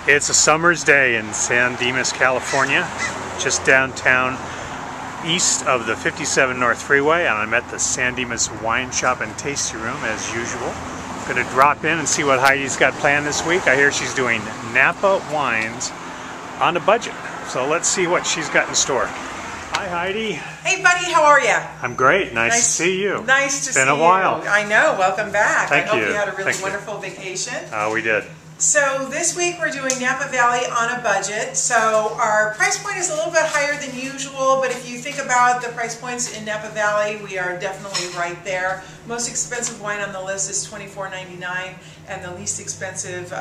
It's a summer's day in San Dimas, California, just downtown east of the 57 North Freeway, and I'm at the San Dimas Wine Shop and Tasty Room as usual. I'm going to drop in and see what Heidi's got planned this week. I hear she's doing Napa wines on a budget, so let's see what she's got in store. Hi Heidi. Hey buddy, how are you? I'm great. Nice to see you. Nice to see you. It's been a while. I know. Welcome back. Thank you. I hope you had a really wonderful vacation. We did. So this week we're doing Napa Valley on a budget. So our price point is a little bit higher than usual, but if you think about the price points in Napa Valley, we are definitely right there. Most expensive wine on the list is $24.99, and the least expensive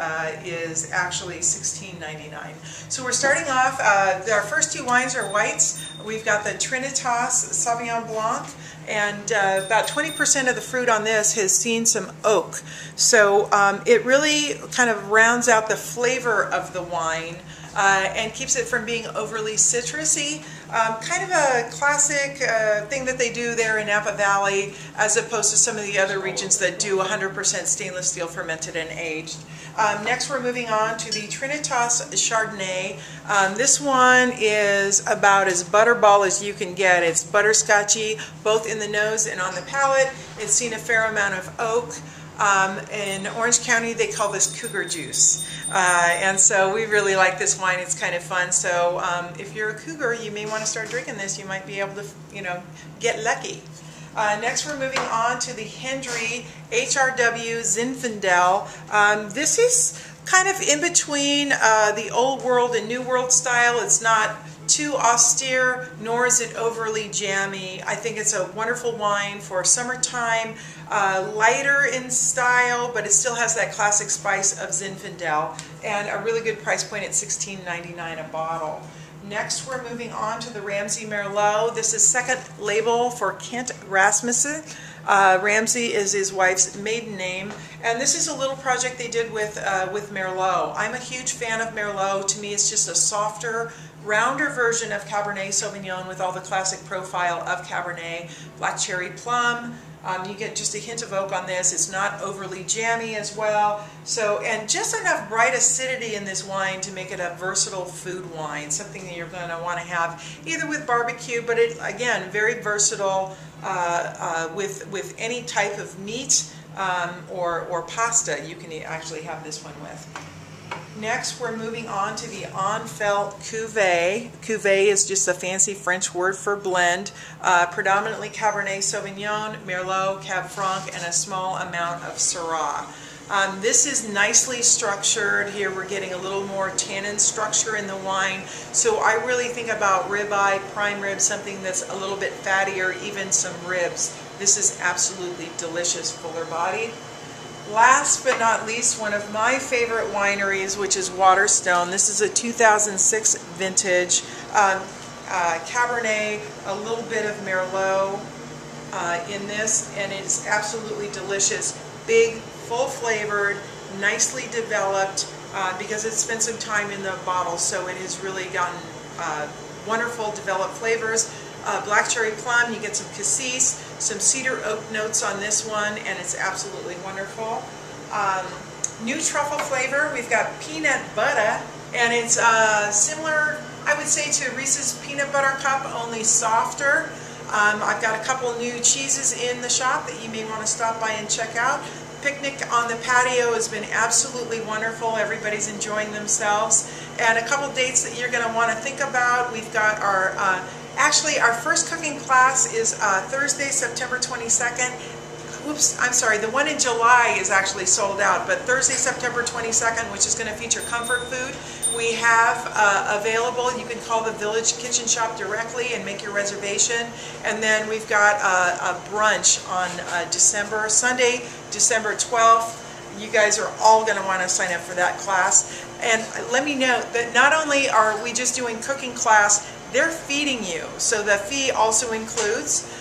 is actually $16.99. So we're starting off, our first two wines are whites. We've got the Trinitas Sauvignon Blanc, and about 20% of the fruit on this has seen some oak. So it really kind of rounds out the flavor of the wine and keeps it from being overly citrusy. Kind of a classic thing that they do there in Napa Valley, as opposed to some of the other regions that do 100% stainless steel fermented and aged. Next we're moving on to the Trinitas Chardonnay. This one is about as butterball as you can get. It's butterscotchy both in the nose and on the palate. It's seen a fair amount of oak. In Orange County they call this cougar juice, and so we really like this wine. It's kind of fun, so if you're a cougar you may want to start drinking this. You might be able to, get lucky. Next we're moving on to the Hendry HRW Zinfandel. This is kind of in between the old world and new world style. It's not too austere, nor is it overly jammy. I think it's a wonderful wine for summertime, lighter in style, but it still has that classic spice of Zinfandel, and a really good price point at $16.99 a bottle. Next we're moving on to the Ramsey Merlot. This is second label for Kent Rasmussen. Ramsey is his wife's maiden name, and this is a little project they did with Merlot. I'm a huge fan of Merlot. To me it's just a softer, rounder version of Cabernet Sauvignon with all the classic profile of Cabernet. Black cherry plum. You get just a hint of oak on this. It's not overly jammy as well. So, and just enough bright acidity in this wine to make it a versatile food wine, something that you're going to want to have either with barbecue, but it, again, very versatile with any type of meat or pasta you can actually have this one with. Next, we're moving on to the Enfelt Cuvée. Cuvée is just a fancy French word for blend. Predominantly Cabernet Sauvignon, Merlot, Cab Franc, and a small amount of Syrah. This is nicely structured. Here we're getting a little more tannin structure in the wine. So I really think about ribeye, prime rib, something that's a little bit fattier, even some ribs. This is absolutely delicious, fuller body. Last but not least, one of my favorite wineries, which is Waterstone. This is a 2006 vintage Cabernet, a little bit of Merlot in this, and it's absolutely delicious. Big, full flavored, nicely developed because it's spent some time in the bottle, so it has really gotten wonderful developed flavors. Black cherry plum, you get some cassis, some cedar oak notes on this one, and it's absolutely wonderful. New truffle flavor, we've got peanut butter, and it's similar, I would say, to Reese's Peanut Butter Cup, only softer. I've got a couple new cheeses in the shop that you may want to stop by and check out. Picnic on the patio has been absolutely wonderful. Everybody's enjoying themselves. And a couple dates that you're going to want to think about. We've got our actually, our first cooking class is Thursday, September 22nd. Oops, I'm sorry, the one in July is actually sold out, but Thursday, September 22nd, which is going to feature comfort food, we have available. You can call the Village Kitchen Shop directly and make your reservation. And then we've got a brunch on Sunday, December 12th. You guys are all going to want to sign up for that class. And let me note that not only are we just doing cooking class, they're feeding you. So the fee also includes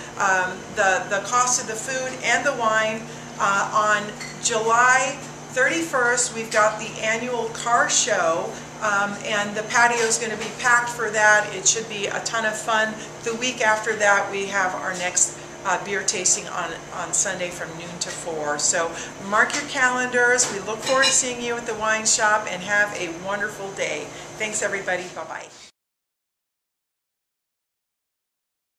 the cost of the food and the wine. On July 31st, we've got the annual car show, and the patio is going to be packed for that. It should be a ton of fun. The week after that, we have our next beer tasting on Sunday from noon to 4. So mark your calendars. We look forward to seeing you at the wine shop, and have a wonderful day. Thanks everybody. Bye-bye.